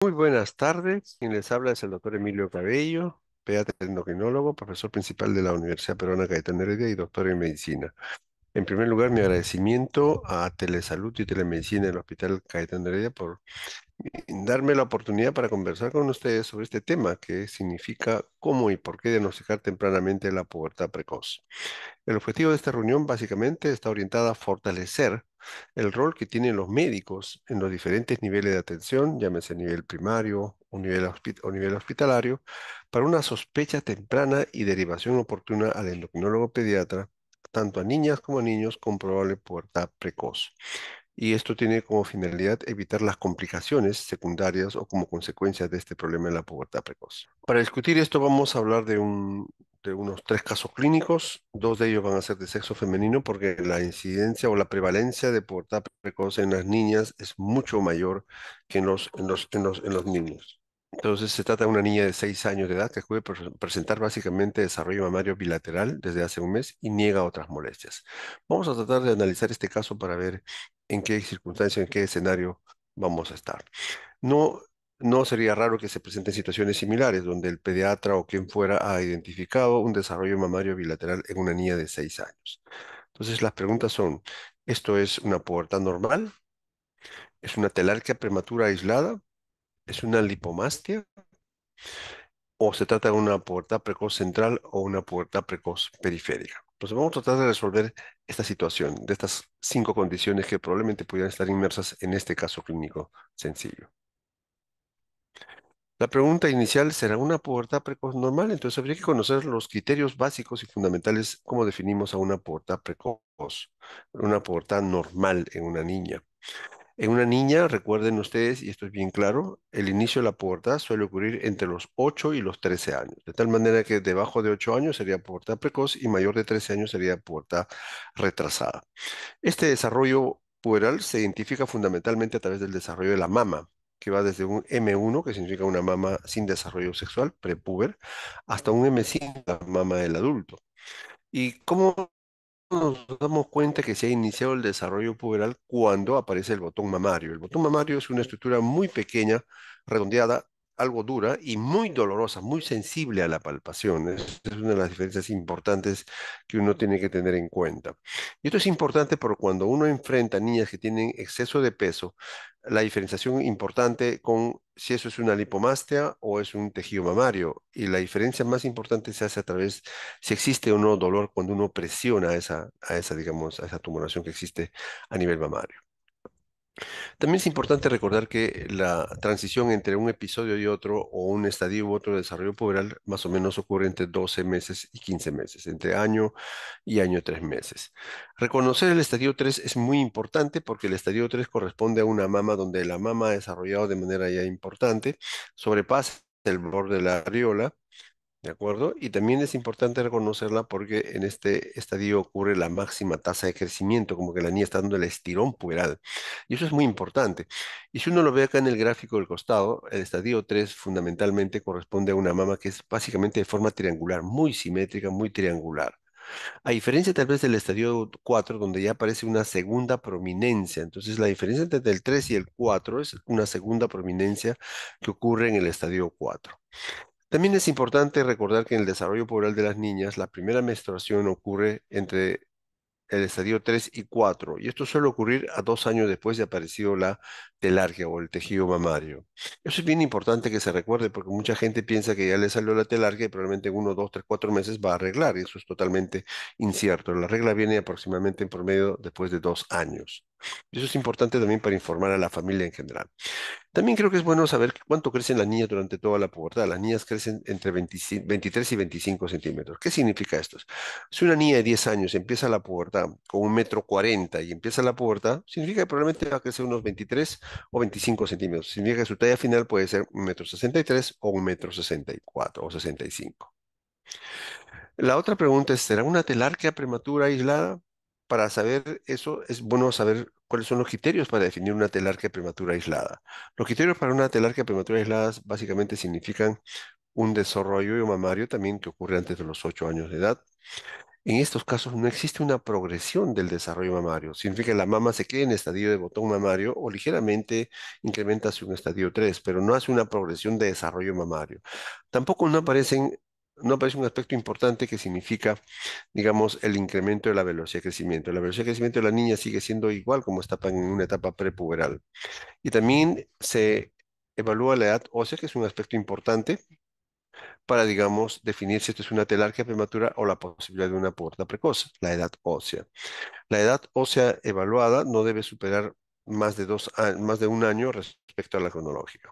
Muy buenas tardes. Quien les habla es el doctor Emilio Cabello, pediatra endocrinólogo, profesor principal de la Universidad Peruana Cayetano Heredia y doctor en medicina. En primer lugar, mi agradecimiento a Telesalud y Telemedicina del Hospital Cayetano Heredia por darme la oportunidad para conversar con ustedes sobre este tema que significa cómo y por qué diagnosticar tempranamente la pubertad precoz. El objetivo de esta reunión básicamente está orientada a fortalecer el rol que tienen los médicos en los diferentes niveles de atención, llámese nivel primario o nivel hospitalario, para una sospecha temprana y derivación oportuna al endocrinólogo pediatra, tanto a niñas como a niños con probable pubertad precoz. Y esto tiene como finalidad evitar las complicaciones secundarias o como consecuencia de este problema en la pubertad precoz. Para discutir esto vamos a hablar de unos tres casos clínicos. Dos de ellos van a ser de sexo femenino porque la incidencia o la prevalencia de pubertad precoz en las niñas es mucho mayor que en los niños. Entonces se trata de una niña de 6 años de edad que puede presentar básicamente desarrollo mamario bilateral desde hace un mes y niega otras molestias. Vamos a tratar de analizar este caso para ver en qué circunstancia, en qué escenario vamos a estar. No, no sería raro que se presenten situaciones similares, donde el pediatra o quien fuera ha identificado un desarrollo mamario bilateral en una niña de 6 años. Entonces, las preguntas son, ¿esto es una pubertad normal? ¿Es una telarquía prematura aislada? ¿Es una lipomastia? ¿O se trata de una pubertad precoz central o una pubertad precoz periférica? Entonces, vamos a tratar de resolver esta situación, de estas cinco condiciones que probablemente pudieran estar inmersas en este caso clínico sencillo. La pregunta inicial, ¿será una pubertad precoz normal? Entonces habría que conocer los criterios básicos y fundamentales, cómo definimos a una pubertad precoz, una pubertad normal en una niña. En una niña, recuerden ustedes, y esto es bien claro, el inicio de la pubertad suele ocurrir entre los 8 y los 13 años, de tal manera que debajo de 8 años sería pubertad precoz y mayor de 13 años sería pubertad retrasada. Este desarrollo puberal se identifica fundamentalmente a través del desarrollo de la mama, que va desde un M1, que significa una mama sin desarrollo sexual, prepuber, hasta un M5, la mama del adulto. ¿Y cómo nos damos cuenta que se ha iniciado el desarrollo puberal cuando aparece el botón mamario? El botón mamario es una estructura muy pequeña, redondeada, algo dura y muy dolorosa, muy sensible a la palpación. Es una de las diferencias importantes que uno tiene que tener en cuenta. Y esto es importante porque cuando uno enfrenta a niñas que tienen exceso de peso, la diferenciación importante con si eso es una lipomastia o es un tejido mamario. Y la diferencia más importante se hace a través si existe o no dolor cuando uno presiona digamos, a esa tumoración que existe a nivel mamario. También es importante recordar que la transición entre un episodio y otro, o un estadio u otro de desarrollo puberal, más o menos ocurre entre 12 meses y 15 meses, entre año y año 3 meses. Reconocer el estadio 3 es muy importante porque el estadio 3 corresponde a una mama donde la mama ha desarrollado de manera ya importante, sobrepasa el borde de la areola. ¿De acuerdo? Y también es importante reconocerla porque en este estadio ocurre la máxima tasa de crecimiento, como que la niña está dando el estirón puberal. Y eso es muy importante. Y si uno lo ve acá en el gráfico del costado, el estadio 3 fundamentalmente corresponde a una mama que es básicamente de forma triangular, muy simétrica, muy triangular. A diferencia tal vez del estadio 4, donde ya aparece una segunda prominencia. Entonces la diferencia entre el 3 y el 4 es una segunda prominencia que ocurre en el estadio 4. También es importante recordar que en el desarrollo puberal de las niñas, la primera menstruación ocurre entre el estadio 3 y 4, y esto suele ocurrir a 2 años después de aparecido la telarquía o el tejido mamario. Eso es bien importante que se recuerde porque mucha gente piensa que ya le salió la telarquía y probablemente en 1, 2, 3, 4 meses va a arreglar, y eso es totalmente incierto. La regla viene aproximadamente en promedio después de 2 años. Y eso es importante también para informar a la familia en general. También creo que es bueno saber cuánto crecen las niñas durante toda la pubertad. Las niñas crecen entre 25 23 y 25 centímetros. ¿Qué significa esto? Si una niña de 10 años empieza la pubertad con 1,40 m y empieza la pubertad, significa que probablemente va a crecer unos 23 o 25 centímetros. Significa que su talla final puede ser 1,63 m o 1,64 m o 65. La otra pregunta es, ¿será una telarquía prematura aislada? Para saber eso, es bueno saber cuáles son los criterios para definir una telarquía prematura aislada. Los criterios para una telarquía prematura aislada básicamente significan un desarrollo mamario también que ocurre antes de los 8 años de edad, En estos casos no existe una progresión del desarrollo mamario. Significa que la mama se queda en estadio de botón mamario o ligeramente incrementa hacia un estadio 3, pero no hace una progresión de desarrollo mamario. Tampoco no aparece un aspecto importante que significa, digamos, el incremento de la velocidad de crecimiento. La velocidad de crecimiento de la niña sigue siendo igual como está en una etapa prepuberal. Y también se evalúa la edad ósea, que es un aspecto importante para, digamos, definir si esto es una telarquía prematura o la posibilidad de una pubertad precoz, la edad ósea. La edad ósea evaluada no debe superar más de un año respecto a la cronológica.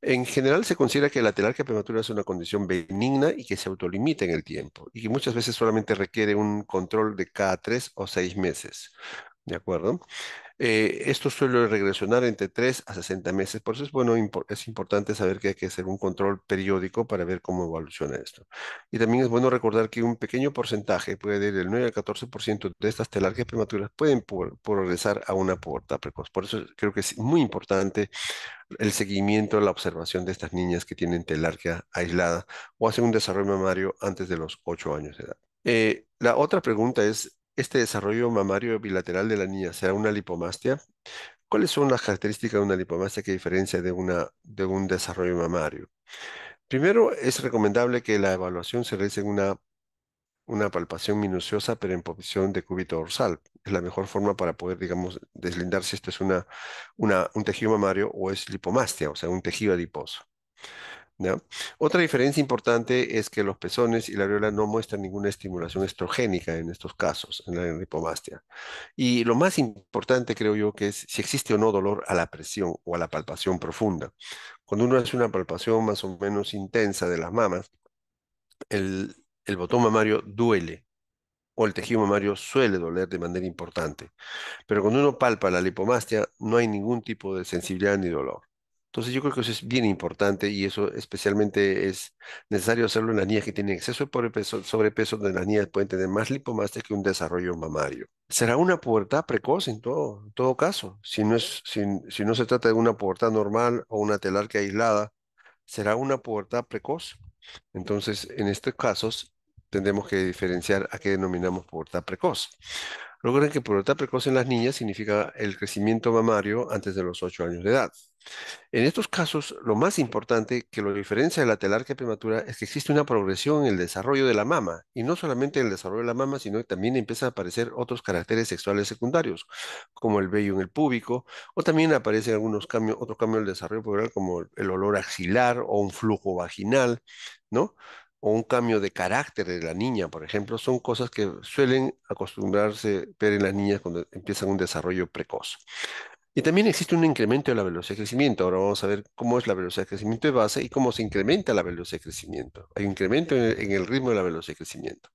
En general se considera que la telarquía prematura es una condición benigna y que se autolimita en el tiempo y que muchas veces solamente requiere un control de cada 3 o 6 meses. ¿De acuerdo? Esto suele regresionar entre 3 a 60 meses, por eso es bueno, es importante saber que hay que hacer un control periódico para ver cómo evoluciona esto. Y también es bueno recordar que un pequeño porcentaje, puede ir del 9 al 14% de estas telarquias prematuras pueden progresar a una pubertad precoz. Por eso creo que es muy importante el seguimiento, la observación de estas niñas que tienen telarquía aislada o hacen un desarrollo mamario antes de los 8 años de edad. La otra pregunta es, ¿este desarrollo mamario bilateral de la niña será una lipomastia? ¿Cuáles son las características de una lipomastia que diferencia de un desarrollo mamario? Primero, es recomendable que la evaluación se realice en una palpación minuciosa, pero en posición de cúbito dorsal. Es la mejor forma para poder, digamos, deslindar si esto es un tejido mamario o es lipomastia, o sea, un tejido adiposo. ¿Ya? Otra diferencia importante es que los pezones y la areola no muestran ninguna estimulación estrogénica en estos casos, en la lipomastia. Y lo más importante, creo yo, que es si existe o no dolor a la presión o a la palpación profunda. Cuando uno hace una palpación más o menos intensa de las mamas, el botón mamario duele o el tejido mamario suele doler de manera importante. Pero cuando uno palpa la lipomastia, no hay ningún tipo de sensibilidad ni dolor. Entonces yo creo que eso es bien importante y eso especialmente es necesario hacerlo en las niñas que tienen exceso de sobrepeso, donde las niñas pueden tener más lipomastia que un desarrollo mamario. Será una pubertad precoz en todo caso. Si no se trata de una pubertad normal o una telarquía aislada, será una pubertad precoz. Entonces, en estos casos, tendremos que diferenciar a qué denominamos pubertad precoz. Recuerden que pubertad precoz en las niñas significa el crecimiento mamario antes de los 8 años de edad. En estos casos, lo más importante que lo diferencia de la telarquía prematura es que existe una progresión en el desarrollo de la mama, y no solamente en el desarrollo de la mama, sino que también empiezan a aparecer otros caracteres sexuales secundarios, como el vello en el púbico, o también aparecen algunos cambios, otros cambios del desarrollo puberal, como el olor axilar o un flujo vaginal, ¿no? O un cambio de carácter de la niña, por ejemplo, son cosas que suelen acostumbrarse ver en las niñas cuando empiezan un desarrollo precoz. Y también existe un incremento de la velocidad de crecimiento. Ahora vamos a ver cómo es la velocidad de crecimiento de base y cómo se incrementa la velocidad de crecimiento. Hay un incremento en el ritmo de la velocidad de crecimiento.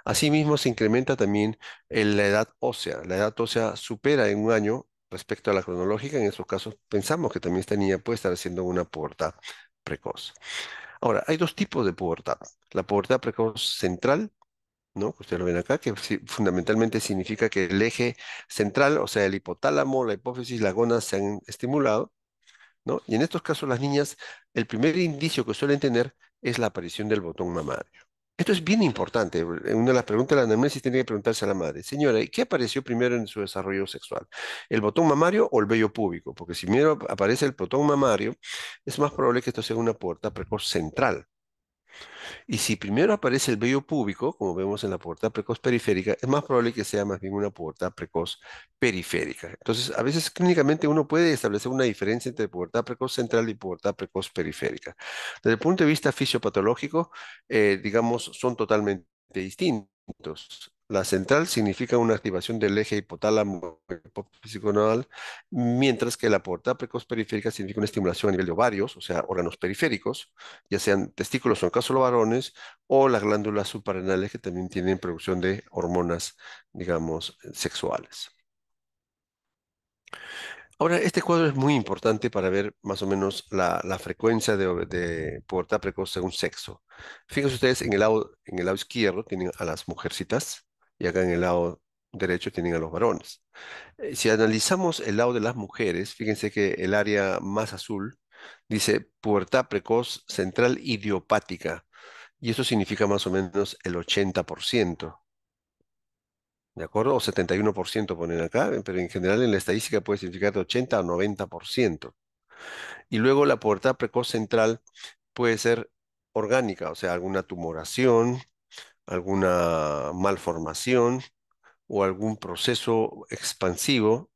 Asimismo, se incrementa también en la edad ósea. La edad ósea supera en un año respecto a la cronológica. En esos casos, pensamos que también esta niña puede estar haciendo una pubertad precoz. Ahora, hay dos tipos de pubertad. La pubertad precoz central, ¿no? Que ustedes lo ven acá, que fundamentalmente significa que el eje central, o sea, el hipotálamo, la hipófisis, la gónada se han estimulado, ¿no? Y en estos casos las niñas, el primer indicio que suelen tener es la aparición del botón mamario. Esto es bien importante. Una de las preguntas de la anamnesis tiene que preguntarse a la madre, señora, ¿y qué apareció primero en su desarrollo sexual? ¿El botón mamario o el vello púbico? Porque si primero aparece el botón mamario, es más probable que esto sea una pubertad precoz central. Y si primero aparece el vello púbico, como vemos en la pubertad precoz periférica, es más probable que sea más bien una pubertad precoz periférica. Entonces, a veces clínicamente uno puede establecer una diferencia entre pubertad precoz central y pubertad precoz periférica. Desde el punto de vista fisiopatológico, digamos, son totalmente distintos. La central significa una activación del eje hipotálamo hipófisis-gonadal, mientras que la pubertad precoz periférica significa una estimulación a nivel de ovarios, o sea, órganos periféricos, ya sean testículos o en caso de los varones, o las glándulas suprarrenales que también tienen producción de hormonas, digamos, sexuales. Ahora, este cuadro es muy importante para ver más o menos la frecuencia de pubertad precoz según sexo. Fíjense ustedes, en el lado izquierdo tienen a las mujercitas y acá en el lado derecho tienen a los varones. Si analizamos el lado de las mujeres, fíjense que el área más azul dice pubertad precoz central idiopática y eso significa más o menos el 80%. ¿De acuerdo? O 71% ponen acá, pero en general en la estadística puede significar de 80 a 90%. Y luego la pubertad precoz central puede ser orgánica, o sea, alguna tumoración, alguna malformación o algún proceso expansivo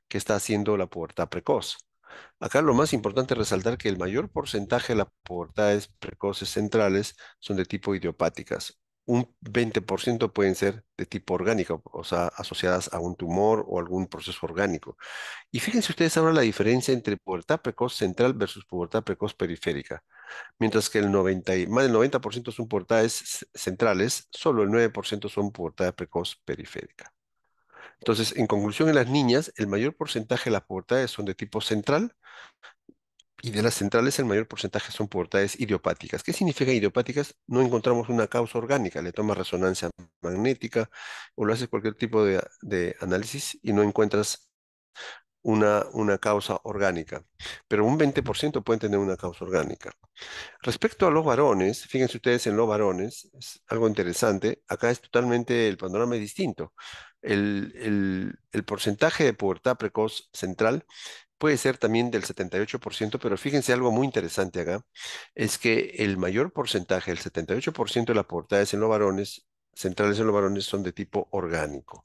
que está haciendo la pubertad precoz. Acá lo más importante es resaltar que el mayor porcentaje de las pubertades precoces centrales son de tipo idiopáticas. Un 20% pueden ser de tipo orgánico, o sea, asociadas a un tumor o algún proceso orgánico. Y fíjense ustedes ahora la diferencia entre pubertad precoz central versus pubertad precoz periférica. Mientras que más del 90% son pubertades centrales, solo el 9% son pubertad precoz periférica. Entonces, en conclusión, en las niñas, el mayor porcentaje de las pubertades son de tipo central y de las centrales el mayor porcentaje son pubertades idiopáticas. ¿Qué significa idiopáticas? No encontramos una causa orgánica, le tomas resonancia magnética o lo haces cualquier tipo de análisis y no encuentras una causa orgánica, pero un 20% pueden tener una causa orgánica. Respecto a los varones, fíjense ustedes en los varones, es algo interesante, acá es totalmente, el panorama es distinto. El porcentaje de pubertad precoz central puede ser también del 78%, pero fíjense algo muy interesante acá, es que el mayor porcentaje, el 78% de las pubertades en los varones, centrales en los varones, son de tipo orgánico.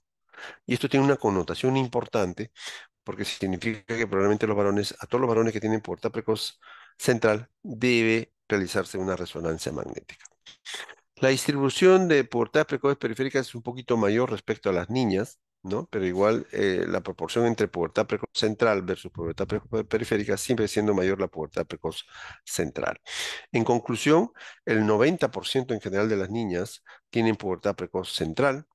Y esto tiene una connotación importante porque significa que probablemente los varones, a todos los varones que tienen pubertad precoz central, debe realizarse una resonancia magnética. La distribución de pubertad precoz periférica es un poquito mayor respecto a las niñas, ¿no? Pero igual la proporción entre pubertad precoz central versus pubertad precoz periférica siempre siendo mayor la pubertad precoz central. En conclusión, el 90% en general de las niñas tienen pubertad precoz central,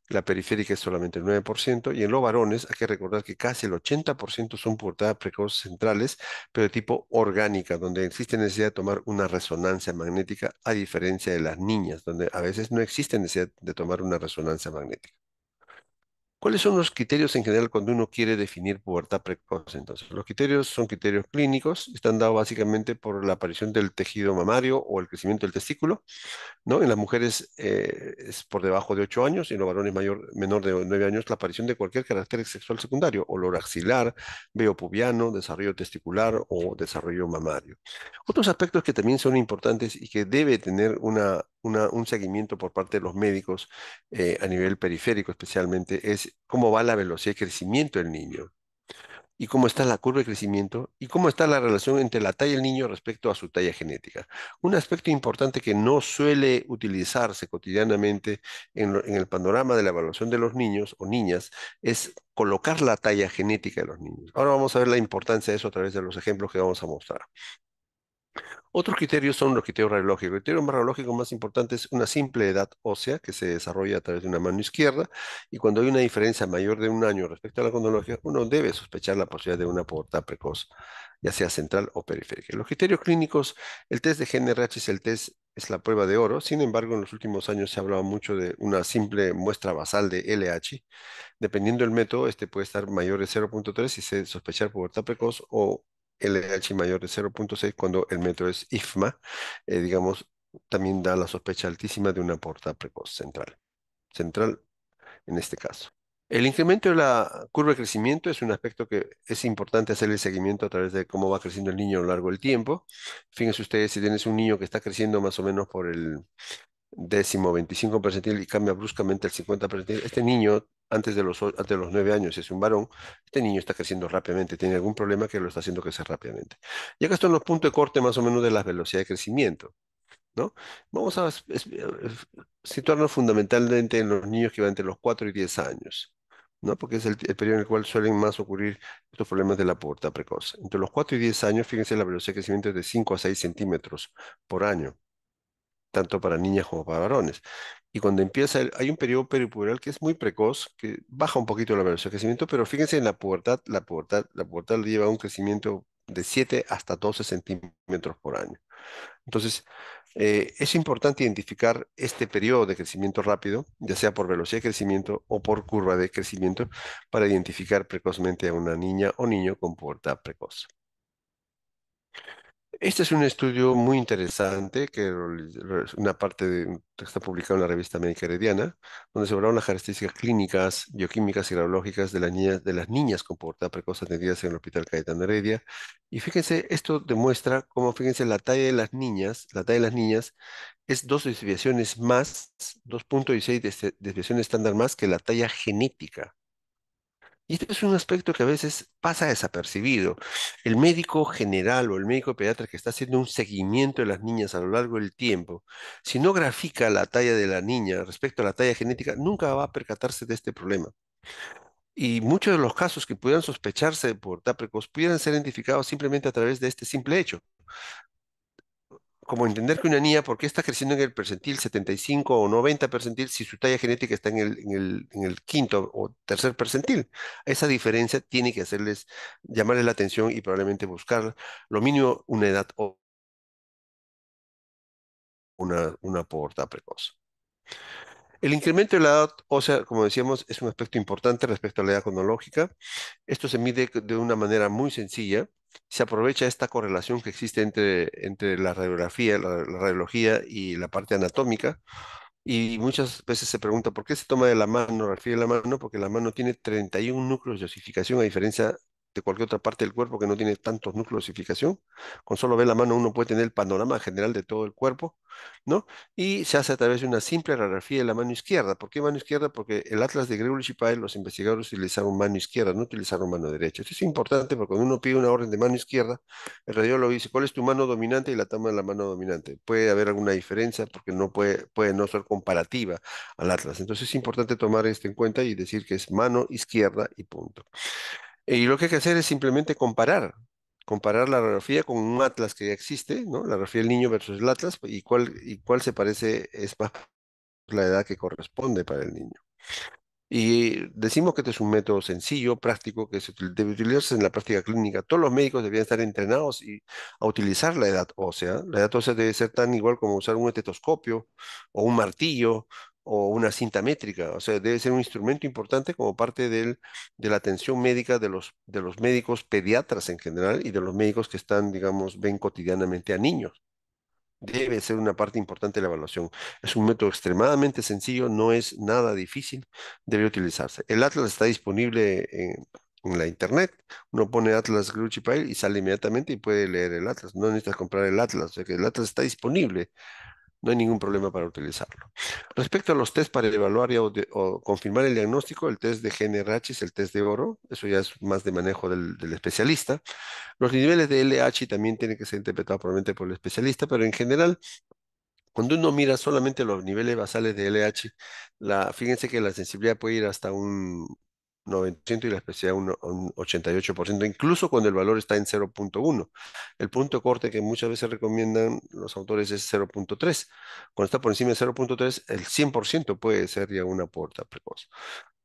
la periférica es solamente el 9%, y en los varones hay que recordar que casi el 80% son pubertad precoz centrales, pero de tipo orgánica, donde existe necesidad de tomar una resonancia magnética, a diferencia de las niñas, donde a veces no existe necesidad de tomar una resonancia magnética. ¿Cuáles son los criterios en general cuando uno quiere definir pubertad precoz? Entonces, los criterios son criterios clínicos, están dados básicamente por la aparición del tejido mamario o el crecimiento del testículo, ¿no? En las mujeres es por debajo de 8 años y en los varones menor de 9 años la aparición de cualquier carácter sexual secundario, olor axilar, vello pubiano, desarrollo testicular o desarrollo mamario. Otros aspectos que también son importantes y que debe tener un seguimiento por parte de los médicos a nivel periférico especialmente es cómo va la velocidad de crecimiento del niño y cómo está la curva de crecimiento y cómo está la relación entre la talla del niño respecto a su talla genética. Un aspecto importante que no suele utilizarse cotidianamente en el panorama de la evaluación de los niños o niñas es colocar la talla genética de los niños. Ahora vamos a ver la importancia de eso a través de los ejemplos que vamos a mostrar. Otros criterios son los criterios radiológicos. El criterio radiológico más importante es una simple edad ósea que se desarrolla a través de una mano izquierda y cuando hay una diferencia mayor de un año respecto a la cronología, uno debe sospechar la posibilidad de una pubertad precoz, ya sea central o periférica. Los criterios clínicos, el test de GNRH es la prueba de oro. Sin embargo, en los últimos años se ha hablado mucho de una simple muestra basal de LH. Dependiendo del método, este puede estar mayor de 0,3 y se sospechar pubertad precoz o LH mayor de 0,6 cuando el método es IFMA, digamos, también da la sospecha altísima de una pubertad precoz central en este caso. El incremento de la curva de crecimiento es un aspecto que es importante hacer el seguimiento a través de cómo va creciendo el niño a lo largo del tiempo. Fíjense ustedes, si tienes un niño que está creciendo más o menos por el 10º 25 percentil y cambia bruscamente el 50 percentil. Este niño, antes de los 9 años, es un varón, este niño está creciendo rápidamente, tiene algún problema que lo está haciendo crecer rápidamente. Y acá están los puntos de corte más o menos de la velocidad de crecimiento, ¿no? Vamos a situarnos fundamentalmente en los niños que van entre los 4 y 10 años. ¿No? Porque es el periodo en el cual suelen más ocurrir estos problemas de la pubertad precoz. Entre los 4 y 10 años, fíjense, la velocidad de crecimiento es de 5 a 6 centímetros por año tanto para niñas como para varones. Y cuando empieza, hay un periodo peripuberal que es muy precoz, que baja un poquito la velocidad de crecimiento, pero fíjense en la pubertad lleva a un crecimiento de 7 hasta 12 centímetros por año. Entonces, es importante identificar este periodo de crecimiento rápido, ya sea por velocidad de crecimiento o por curva de crecimiento, para identificar precozmente a una niña o niño con pubertad precoz. Este es un estudio muy interesante es una parte que está publicado en la revista Médica Herediana, donde se evaluaron las características clínicas, bioquímicas y radiológicas de las niñas con pubertad precoz atendidas en el Hospital Cayetano Heredia. Y fíjense, esto demuestra cómo, fíjense, la talla de las niñas es dos desviaciones más, 2,16 desviaciones estándar más que la talla genética. Y este es un aspecto que a veces pasa desapercibido. El médico general o el médico pediatra que está haciendo un seguimiento de las niñas a lo largo del tiempo, si no grafica la talla de la niña respecto a la talla genética, nunca va a percatarse de este problema. Y muchos de los casos que pudieran sospecharse de pubertad precoz pudieran ser identificados simplemente a través de este simple hecho, como entender que una niña, ¿por qué está creciendo en el percentil 75 o 90 percentil si su talla genética está en el quinto o tercer percentil? Esa diferencia tiene que llamarles la atención y probablemente buscar lo mínimo una edad o una pubertad precoz. El incremento de la edad ósea, como decíamos, es un aspecto importante respecto a la edad cronológica. Esto se mide de una manera muy sencilla. Se aprovecha esta correlación que existe entre la radiografía, la radiología y la parte anatómica. Y muchas veces se pregunta por qué se toma de la mano, refiere a la mano, porque la mano tiene 31 núcleos de osificación, a diferencia de cualquier otra parte del cuerpo que no tiene tantos núcleos de osificación. Con solo ver la mano uno puede tener el panorama general de todo el cuerpo, ¿no? Y se hace a través de una simple radiografía de la mano izquierda. ¿Por qué mano izquierda? Porque el atlas de Greulich y Pyle, los investigadores utilizaron mano izquierda, no utilizaron mano derecha. Esto es importante porque cuando uno pide una orden de mano izquierda, el radiólogo dice, ¿cuál es tu mano dominante? Y la toma de la mano dominante. Puede haber alguna diferencia porque puede no ser comparativa al atlas. Entonces es importante tomar esto en cuenta y decir que es mano izquierda y punto. Y lo que hay que hacer es simplemente comparar la radiografía con un atlas que ya existe, ¿no? La radiografía del niño versus el atlas y cuál se parece es más la edad que corresponde para el niño. Y decimos que este es un método sencillo, práctico, que debe utilizarse en la práctica clínica. Todos los médicos deberían estar entrenados a utilizar la edad ósea. La edad ósea debe ser tan igual como usar un estetoscopio o un martillo o una cinta métrica. O sea, debe ser un instrumento importante como parte de la atención médica de los médicos pediatras en general y de los médicos que están, digamos, ven cotidianamente a niños. Debe ser una parte importante de la evaluación. Es un método extremadamente sencillo, no es nada difícil, debe utilizarse. El Atlas está disponible en la internet. Uno pone Atlas Grucci Pile y sale inmediatamente y puede leer el Atlas. No necesitas comprar el Atlas, o sea que el Atlas está disponible, no hay ningún problema para utilizarlo. Respecto a los test para evaluar o confirmar el diagnóstico, el test de GNRH es el test de oro, eso ya es más de manejo del especialista. Los niveles de LH también tienen que ser interpretados probablemente por el especialista, pero en general cuando uno mira solamente los niveles basales de LH, fíjense que la sensibilidad puede ir hasta un 90% y la especificidad un 88%, incluso cuando el valor está en 0,1. El punto de corte que muchas veces recomiendan los autores es 0,3. Cuando está por encima de 0,3, el 100% puede ser ya una puerta precoz.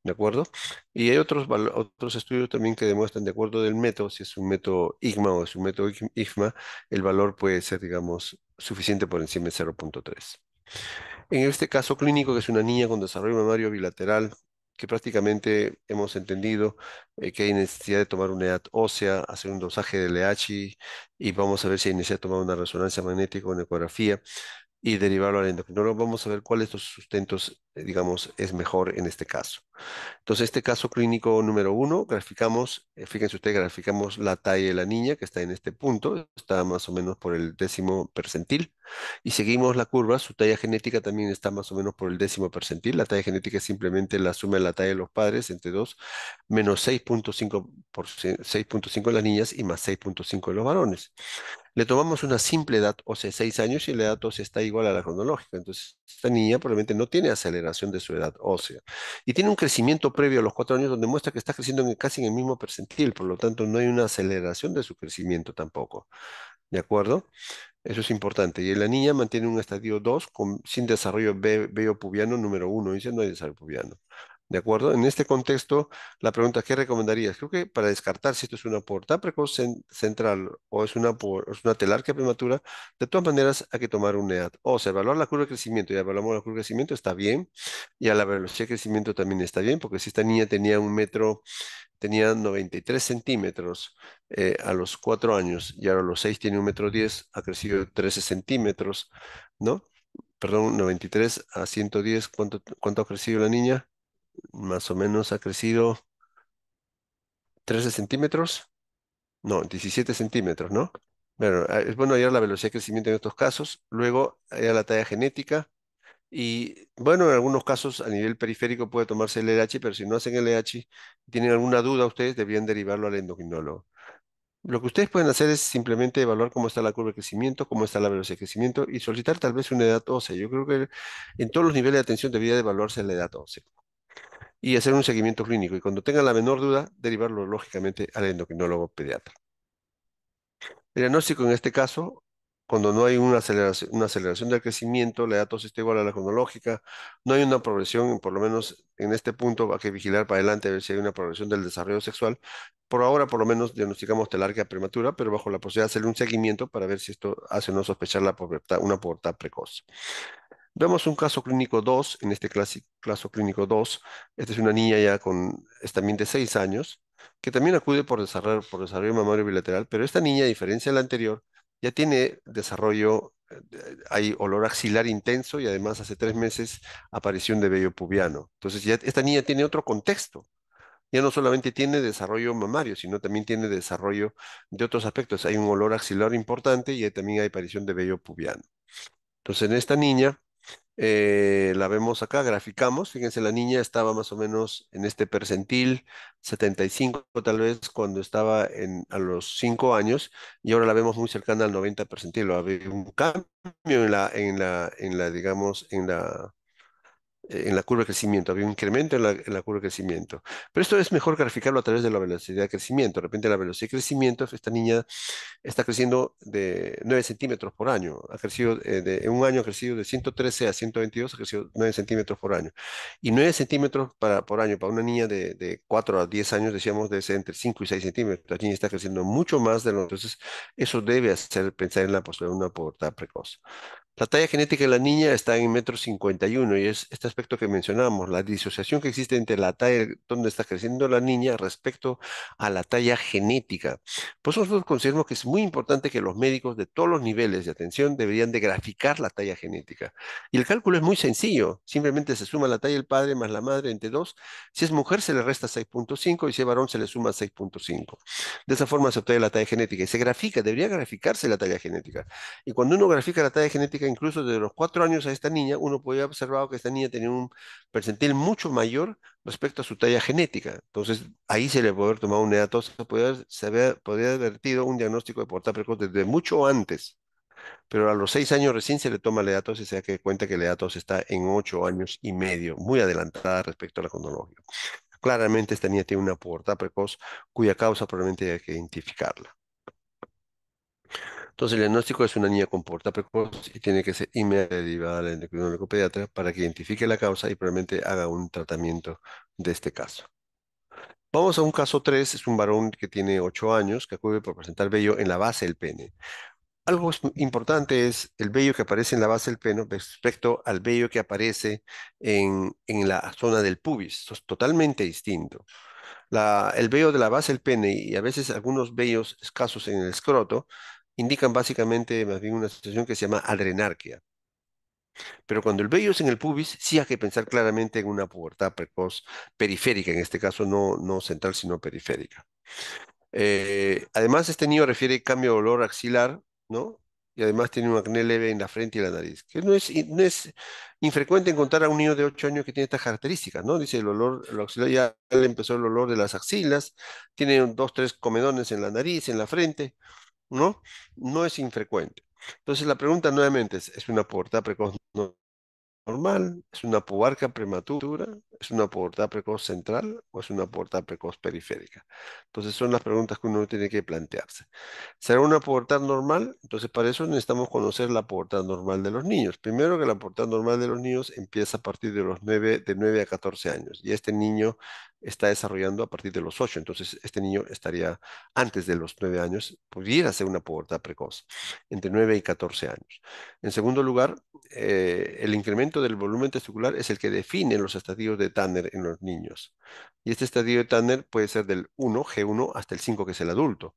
¿De acuerdo? Y hay otros estudios también que demuestran, de acuerdo del método, si es un método IGMA o es un método IFMA, el valor puede ser, digamos, suficiente por encima de 0,3. En este caso clínico, que es una niña con desarrollo mamario bilateral, que prácticamente hemos entendido que hay necesidad de tomar una edad ósea, hacer un dosaje de LH y vamos a ver si hay necesidad de tomar una resonancia magnética o una ecografía y derivarlo al endocrinólogo. Vamos a ver cuál de estos sustentos, digamos, es mejor en este caso. Entonces, este caso clínico número uno, graficamos, fíjense ustedes, graficamos la talla de la niña que está en este punto, está más o menos por el 10º percentil, y seguimos la curva, su talla genética también está más o menos por el 10º percentil. La talla genética es simplemente la suma de la talla de los padres entre 2 menos 6,5 en las niñas y más 6,5 en los varones. Le tomamos una simple edad, o sea, 6 años, y la edad ósea está igual a la cronológica. Entonces, esta niña probablemente no tiene aceleración de su edad ósea. Y tiene un crecimiento previo a los 4 años donde muestra que está creciendo casi en el mismo percentil. Por lo tanto, no hay una aceleración de su crecimiento tampoco. ¿De acuerdo? Eso es importante. Y la niña mantiene un estadio 2 sin desarrollo vello pubiano número 1. Dice, no hay desarrollo pubiano. ¿De acuerdo? En este contexto, la pregunta, ¿qué recomendarías? Creo que para descartar si esto es una pubertad precoz central o es una telarquía prematura, de todas maneras hay que tomar una edad. O sea, evaluar la curva de crecimiento, y evaluamos la curva de crecimiento, está bien. Y a la velocidad de crecimiento también está bien, porque si esta niña tenía tenía 93 centímetros a los 4 años y ahora a los 6 tiene 1,10 m, ha crecido 13 centímetros, ¿no? Perdón, 93 a 110, ¿cuánto ha crecido la niña? Más o menos ha crecido 13 centímetros, no, 17 centímetros, ¿no? Bueno, es bueno hallar la velocidad de crecimiento en estos casos, luego hallar la talla genética y, bueno, en algunos casos a nivel periférico puede tomarse el LH, pero si no hacen el LH y tienen alguna duda ustedes, deberían derivarlo al endocrinólogo. Lo que ustedes pueden hacer es simplemente evaluar cómo está la curva de crecimiento, cómo está la velocidad de crecimiento y solicitar tal vez una edad ósea. Yo creo que en todos los niveles de atención debería de evaluarse la edad ósea y hacer un seguimiento clínico. Y cuando tengan la menor duda, derivarlo lógicamente al endocrinólogo pediatra. El diagnóstico en este caso, cuando no hay una aceleración del crecimiento, la edad ósea está igual a la cronológica, no hay una progresión, por lo menos en este punto hay que vigilar para adelante a ver si hay una progresión del desarrollo sexual. Por ahora, por lo menos, diagnosticamos telarquía prematura, pero bajo la posibilidad de hacerle un seguimiento para ver si esto hace o no sospechar una pubertad precoz. Vemos un caso clínico 2 en este caso clínico 2. Esta es una niña ya es también de 6 años, que también acude por desarrollo mamario bilateral, pero esta niña, a diferencia de la anterior, ya tiene desarrollo, hay olor axilar intenso y además hace 3 meses aparición de vello pubiano. Entonces ya esta niña tiene otro contexto. Ya no solamente tiene desarrollo mamario, sino también tiene desarrollo de otros aspectos. Hay un olor axilar importante y también hay aparición de vello pubiano. Entonces en esta niña la vemos acá, graficamos. Fíjense, la niña estaba más o menos en este percentil 75 tal vez cuando estaba a los 5 años y ahora la vemos muy cercana al 90 percentil. Va a haber un cambio digamos, en la curva de crecimiento, había un incremento en la curva de crecimiento. Pero esto es mejor graficarlo a través de la velocidad de crecimiento. De repente la velocidad de crecimiento, esta niña está creciendo de 9 centímetros por año. En un año ha crecido de 113 a 122, ha crecido 9 centímetros por año. Y 9 centímetros por año para una niña de 4 a 10 años, decíamos, debe ser entre 5 y 6 centímetros. La niña está creciendo mucho más de lo. Entonces, eso debe hacer pensar en la posibilidad de una pubertad precoz. La talla genética de la niña está en 1,51 m y es este aspecto que mencionábamos, la disociación que existe entre la talla donde está creciendo la niña respecto a la talla genética. Por eso nosotros consideramos que es muy importante que los médicos de todos los niveles de atención deberían de graficar la talla genética. Y el cálculo es muy sencillo, simplemente se suma la talla del padre más la madre entre dos. Si es mujer se le resta 6,5 y si es varón se le suma 6,5. De esa forma se obtiene la talla genética y se grafica, debería graficarse la talla genética. Y cuando uno grafica la talla genética, incluso desde los 4 años a esta niña, uno podía observar que esta niña tenía un percentil mucho mayor respecto a su talla genética. Entonces, ahí se le puede haber tomado una edad, podría haber advertido un diagnóstico de pubertad precoz desde mucho antes. Pero a los 6 años recién se le toma la edad y se da cuenta que la edad está en 8 años y medio, muy adelantada respecto a la cronología. Claramente esta niña tiene una pubertad precoz cuya causa probablemente hay que identificarla. Entonces, el diagnóstico es una niña con pubertad precoz y tiene que ser inmediatamente derivada al endocrinólogo pediatra para que identifique la causa y probablemente haga un tratamiento de este caso. Vamos a un caso 3. Es un varón que tiene 8 años que acude por presentar vello en la base del pene. Algo importante es el vello que aparece en la base del pene respecto al vello que aparece en la zona del pubis. Esto es totalmente distinto. El vello de la base del pene y a veces algunos vellos escasos en el escroto indican básicamente más bien una situación que se llama adrenarquia. Pero cuando el vello es en el pubis, sí hay que pensar claramente en una pubertad precoz periférica, en este caso no central, sino periférica. Además, este niño refiere cambio de olor axilar, ¿no? Y además tiene un acné leve en la frente y la nariz, que no es infrecuente encontrar a un niño de 8 años que tiene estas características, ¿no? Dice el axilar ya le empezó el olor de las axilas, tiene dos, tres comedones en la nariz, en la frente, ¿no? No es infrecuente. Entonces la pregunta nuevamente ¿es una pubertad precoz normal? ¿Es una pubarca prematura? ¿Es una pubertad precoz central o es una pubertad precoz periférica? Entonces son las preguntas que uno tiene que plantearse. ¿Será una pubertad normal? Entonces para eso necesitamos conocer la pubertad normal de los niños. Primero que la pubertad normal de los niños empieza a partir de los 9 a 14 años. Y este niño está desarrollando a partir de los 8. Entonces, este niño estaría antes de los 9 años, pudiera ser una pubertad precoz, entre 9 y 14 años. En segundo lugar, el incremento del volumen testicular es el que define los estadios de Tanner en los niños. Y este estadio de Tanner puede ser del 1, G1, hasta el 5, que es el adulto.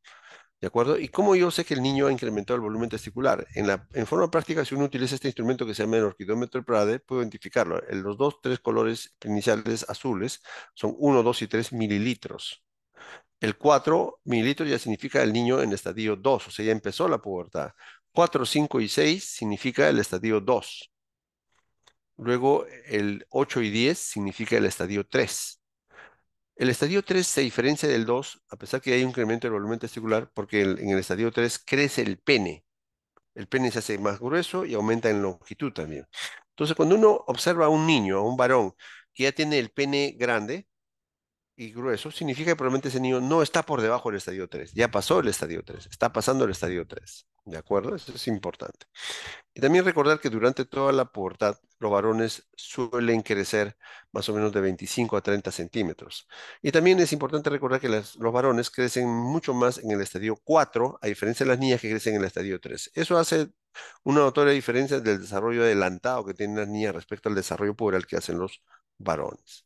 ¿De acuerdo? ¿Y cómo yo sé que el niño ha incrementado el volumen testicular? En forma práctica, si uno utiliza este instrumento que se llama el orquidómetro Prade, puedo identificarlo. Los dos, tres colores iniciales azules son 1, 2 y 3 mililitros. El 4 mililitros ya significa el niño en estadio 2, o sea, ya empezó la pubertad. 4, 5 y 6 significa el estadio 2. Luego el 8 y 10 significa el estadio 3. El estadio 3 se diferencia del 2, a pesar que hay un incremento del volumen testicular, porque en el estadio 3 crece el pene. El pene se hace más grueso y aumenta en longitud también. Entonces, cuando uno observa a un niño, a un varón, que ya tiene el pene grande y grueso, significa que probablemente ese niño no está por debajo del estadio 3. Ya pasó el estadio 3, está pasando el estadio 3. ¿De acuerdo? Eso es importante. Y también recordar que durante toda la pubertad los varones suelen crecer más o menos de 25 a 30 centímetros. Y también es importante recordar que los varones crecen mucho más en el estadio 4, a diferencia de las niñas que crecen en el estadio 3. Eso hace una notoria diferencia del desarrollo adelantado que tienen las niñas respecto al desarrollo puberal que hacen los varones.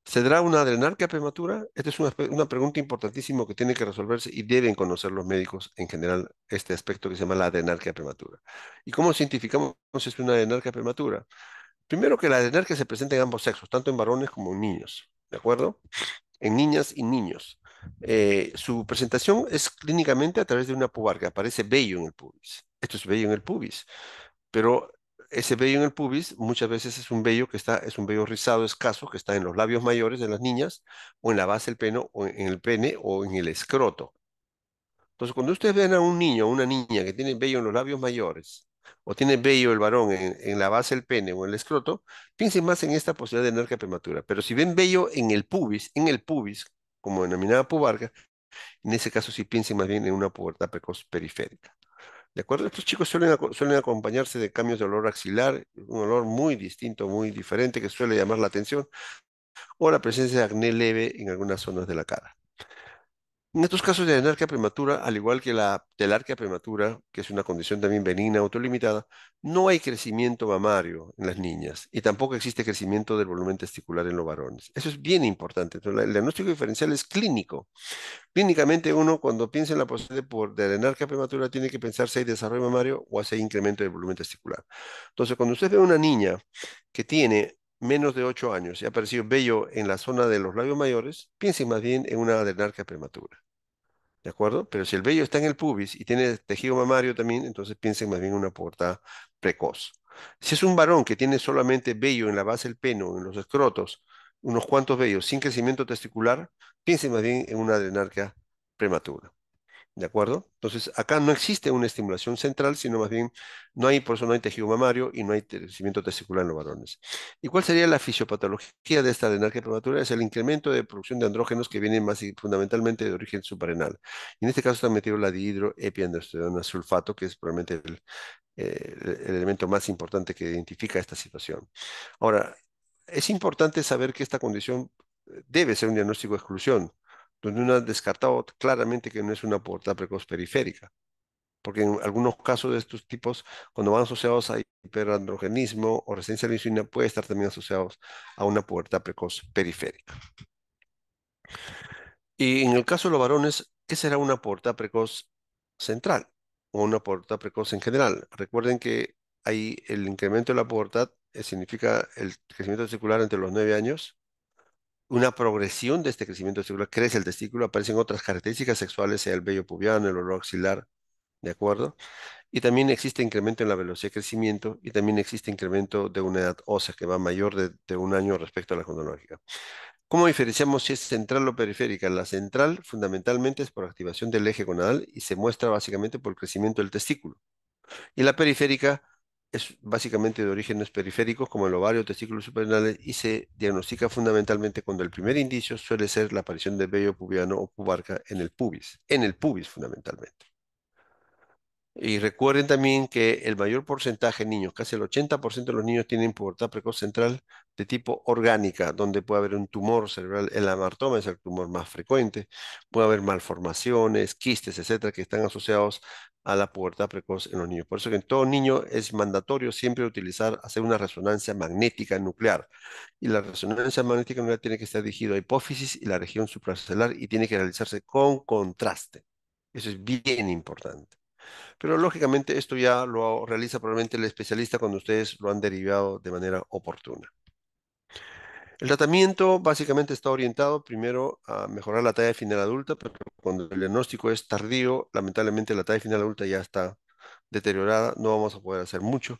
¿Se dará una adrenarquia prematura? Esta es una pregunta importantísima que tiene que resolverse y deben conocer los médicos en general este aspecto que se llama la adrenarquia prematura. ¿Y cómo cientificamos si es una adrenarquia prematura? Primero que la adrenarquia se presenta en ambos sexos, tanto en varones como en niños, ¿de acuerdo? En niñas y niños. Su presentación es clínicamente a través de una pubarca, aparece vello en el pubis. Esto es vello en el pubis, pero ese vello en el pubis muchas veces es un vello es un vello rizado escaso que está en los labios mayores de las niñas o en la base del pene o en el pene o en el escroto. Entonces, cuando ustedes ven a un niño o una niña que tiene vello en los labios mayores o tiene vello el varón en la base del pene o en el escroto, piensen más en esta posibilidad de energía prematura. Pero si ven vello en el pubis, como denominada pubarca, en ese caso sí piensen más bien en una pubertad precoz periférica. ¿De acuerdo? Estos chicos suelen acompañarse de cambios de olor axilar, un olor muy distinto, muy diferente, que suele llamar la atención, o la presencia de acné leve en algunas zonas de la cara. En estos casos de anergia prematura, al igual que la telarquia prematura, que es una condición también benigna autolimitada, no hay crecimiento mamario en las niñas y tampoco existe crecimiento del volumen testicular en los varones. Eso es bien importante. Entonces, el diagnóstico diferencial es clínico. Clínicamente, uno cuando piensa en la posibilidad de anergia prematura tiene que pensar si hay desarrollo mamario o si hay incremento del volumen testicular. Entonces, cuando usted ve a una niña que tiene menos de 8 años y ha aparecido vello en la zona de los labios mayores, piense más bien en una adenorquia prematura. ¿De acuerdo? Pero si el vello está en el pubis y tiene tejido mamario también, entonces piensen más bien en una pubertad precoz. Si es un varón que tiene solamente vello en la base del pene o en los escrotos, unos cuantos vellos sin crecimiento testicular, piensen más bien en una adrenarquia prematura. ¿De acuerdo? Entonces, acá no existe una estimulación central, sino más bien por eso no hay tejido mamario y no hay crecimiento testicular en los varones. ¿Y cuál sería la fisiopatología de esta adrenarquia prematura? Es el incremento de producción de andrógenos que vienen más fundamentalmente de origen suprarrenal. Y en este caso está metido la dihidroepiandrosterona sulfato, que es probablemente el elemento más importante que identifica esta situación. Ahora, es importante saber que esta condición debe ser un diagnóstico de exclusión, donde uno ha descartado claramente que no es una pubertad precoz periférica, porque en algunos casos de estos tipos, cuando van asociados a hiperandrogenismo o resistencia a la insulina, puede estar también asociados a una pubertad precoz periférica. Y en el caso de los varones, ¿qué será una pubertad precoz central o una pubertad precoz en general? Recuerden que ahí el incremento de la pubertad significa el crecimiento testicular entre los 9 años. Una progresión de este crecimiento testicular, crece el testículo, aparecen otras características sexuales, sea el vello pubiano, el olor axilar, ¿de acuerdo? Y también existe incremento en la velocidad de crecimiento y también existe incremento de una edad ósea que va mayor de un año respecto a la cronológica. ¿Cómo diferenciamos si es central o periférica? La central fundamentalmente es por activación del eje gonadal y se muestra básicamente por el crecimiento del testículo. Y la periférica es básicamente de orígenes periféricos como el ovario, testículos suprarrenales y se diagnostica fundamentalmente cuando el primer indicio suele ser la aparición de vello pubiano o pubarca en el pubis fundamentalmente. Y recuerden también que el mayor porcentaje de niños, casi el 80% de los niños tienen pubertad precoz central de tipo orgánica, donde puede haber un tumor cerebral. El amartoma es el tumor más frecuente. Puede haber malformaciones, quistes, etcétera, que están asociados a la pubertad precoz en los niños. Por eso que en todo niño es mandatorio siempre hacer una resonancia magnética nuclear. Y la resonancia magnética nuclear tiene que estar dirigida a hipófisis y la región suprarcelular y tiene que realizarse con contraste. Eso es bien importante. Pero lógicamente esto ya lo realiza probablemente el especialista cuando ustedes lo han derivado de manera oportuna. El tratamiento básicamente está orientado primero a mejorar la talla final adulta, pero cuando el diagnóstico es tardío, lamentablemente la talla final adulta ya está deteriorada, no vamos a poder hacer mucho.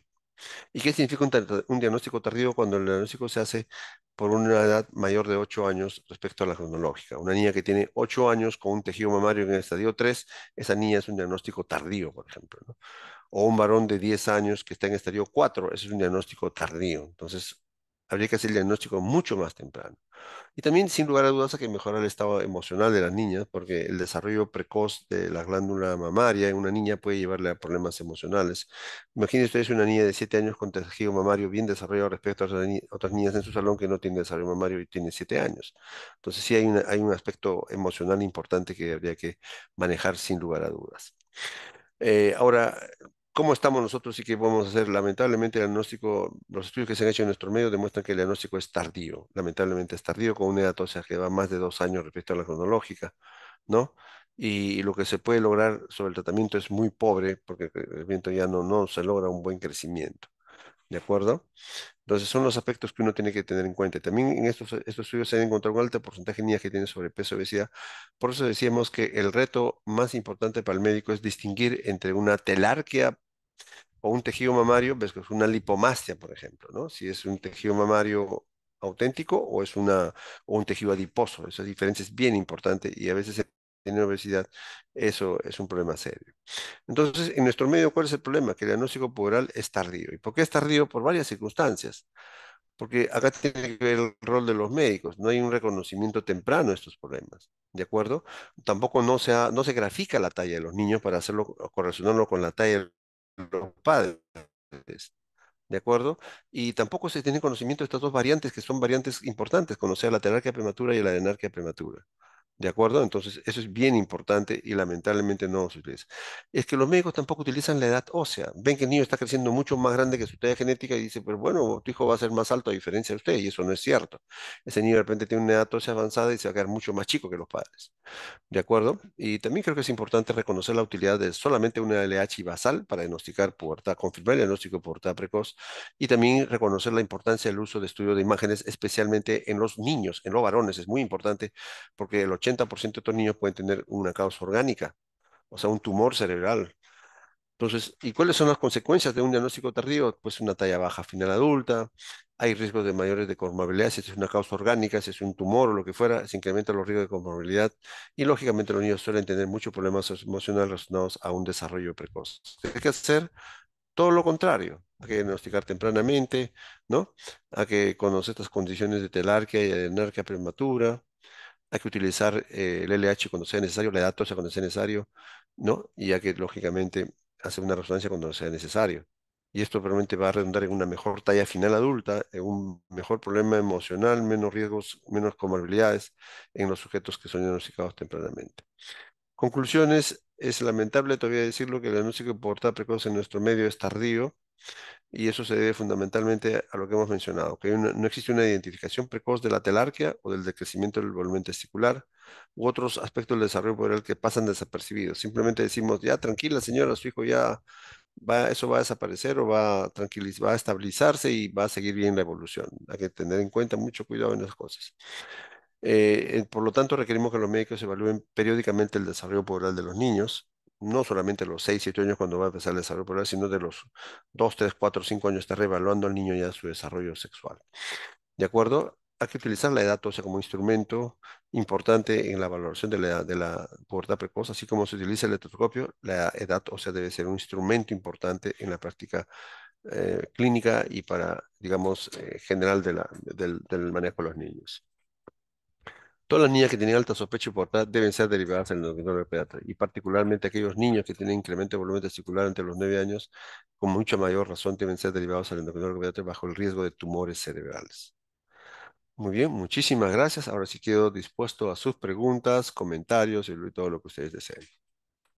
¿Y qué significa un diagnóstico tardío cuando el diagnóstico se hace por una edad mayor de 8 años respecto a la cronológica? Una niña que tiene 8 años con un tejido mamario en el estadio 3, esa niña es un diagnóstico tardío, por ejemplo, ¿no? O un varón de 10 años que está en estadio 4, ese es un diagnóstico tardío. Entonces, habría que hacer el diagnóstico mucho más temprano. Y también, sin lugar a dudas, hay que mejorar el estado emocional de las niñas, porque el desarrollo precoz de la glándula mamaria en una niña puede llevarle a problemas emocionales. Imagínense ustedes una niña de 7 años con tejido mamario bien desarrollado respecto a otras niñas en su salón que no tienen desarrollo mamario y tienen 7 años. Entonces, sí hay un aspecto emocional importante que habría que manejar sin lugar a dudas. Ahora, ¿cómo estamos nosotros y qué podemos hacer? Lamentablemente, el diagnóstico, los estudios que se han hecho en nuestro medio demuestran que el diagnóstico es tardío. Lamentablemente es tardío, con una edad ósea que va más de 2 años respecto a la cronológica, ¿no? Y lo que se puede lograr sobre el tratamiento es muy pobre, porque el tratamiento ya no se logra un buen crecimiento, ¿de acuerdo? Entonces son los aspectos que uno tiene que tener en cuenta. También en estos estudios se ha encontrado un alto porcentaje de niñas que tienen sobrepeso y obesidad. Por eso decíamos que el reto más importante para el médico es distinguir entre una telarquia o un tejido mamario versus una lipomastia, por ejemplo, ¿no? Si es un tejido mamario auténtico o un tejido adiposo. Esa diferencia es bien importante y a veces en obesidad eso es un problema serio. Entonces, en nuestro medio, ¿cuál es el problema? Que el diagnóstico puberal es tardío. ¿Y por qué es tardío? Por varias circunstancias. Porque acá tiene que ver el rol de los médicos. No hay un reconocimiento temprano de estos problemas. ¿De acuerdo? Tampoco no se grafica la talla de los niños para hacerlo, correlacionarlo con la talla de los padres. ¿De acuerdo? Y tampoco se tiene conocimiento de estas dos variantes que son variantes importantes, conocer la telarquía prematura y la adenarquia prematura. ¿De acuerdo? Entonces, eso es bien importante y lamentablemente no se utiliza. Es que los médicos tampoco utilizan la edad ósea. Ven que el niño está creciendo mucho más grande que su talla genética y dicen, pero bueno, tu hijo va a ser más alto a diferencia de usted, y eso no es cierto. Ese niño de repente tiene una edad ósea avanzada y se va a quedar mucho más chico que los padres. ¿De acuerdo? Y también creo que es importante reconocer la utilidad de solamente una LH basal para diagnosticar pubertad, confirmar el diagnóstico de pubertad precoz y también reconocer la importancia del uso de estudio de imágenes, especialmente en los niños, en los varones. Es muy importante porque el 80% de estos niños pueden tener una causa orgánica, o sea, un tumor cerebral. Entonces, ¿y cuáles son las consecuencias de un diagnóstico tardío? Pues una talla baja final adulta, hay riesgos de mayores de comorbilidad, si es una causa orgánica, si es un tumor o lo que fuera, se incrementan los riesgos de comorbilidad y lógicamente los niños suelen tener muchos problemas emocionales relacionados a un desarrollo precoz. Hay que hacer todo lo contrario, hay que diagnosticar tempranamente, ¿no? Hay que conocer estas condiciones de telarquía y adenarquia prematura, hay que utilizar el LH cuando sea necesario, la edad ósea cuando sea necesario, ¿no? Y hay que, lógicamente, hacer una resonancia cuando sea necesario. Y esto probablemente va a redundar en una mejor talla final adulta, en un mejor problema emocional, menos riesgos, menos comorbilidades en los sujetos que son diagnosticados tempranamente. Conclusiones, es lamentable todavía decirlo que el diagnóstico de pubertad precoz en nuestro medio es tardío, y eso se debe fundamentalmente a lo que hemos mencionado, que no existe una identificación precoz de la telarquia o del decrecimiento del volumen testicular u otros aspectos del desarrollo puberal que pasan desapercibidos. Simplemente decimos, ya tranquila señora, su hijo ya eso va a desaparecer o va a va a estabilizarse y va a seguir bien la evolución. Hay que tener en cuenta mucho cuidado en esas cosas. Por lo tanto, requerimos que los médicos evalúen periódicamente el desarrollo puberal de los niños, no solamente los 6 7 años cuando va a empezar el desarrollo puberal, sino de los 2 3 4 5 años, está reevaluando al niño ya su desarrollo sexual. ¿De acuerdo? Hay que utilizar la edad ósea como instrumento importante en la valoración de la pubertad precoz, así como se utiliza el electroscopio, la edad ósea debe ser un instrumento importante en la práctica clínica y para, digamos, general del manejo de los niños. Todas las niñas que tienen alta sospecha y portada deben ser derivadas al endocrinólogo pediatra, y particularmente aquellos niños que tienen incremento de volumen testicular entre los 9 años, con mucha mayor razón deben ser derivados al endocrinólogo pediatra bajo el riesgo de tumores cerebrales. Muy bien, muchísimas gracias. Ahora sí quedo dispuesto a sus preguntas, comentarios y todo lo que ustedes deseen.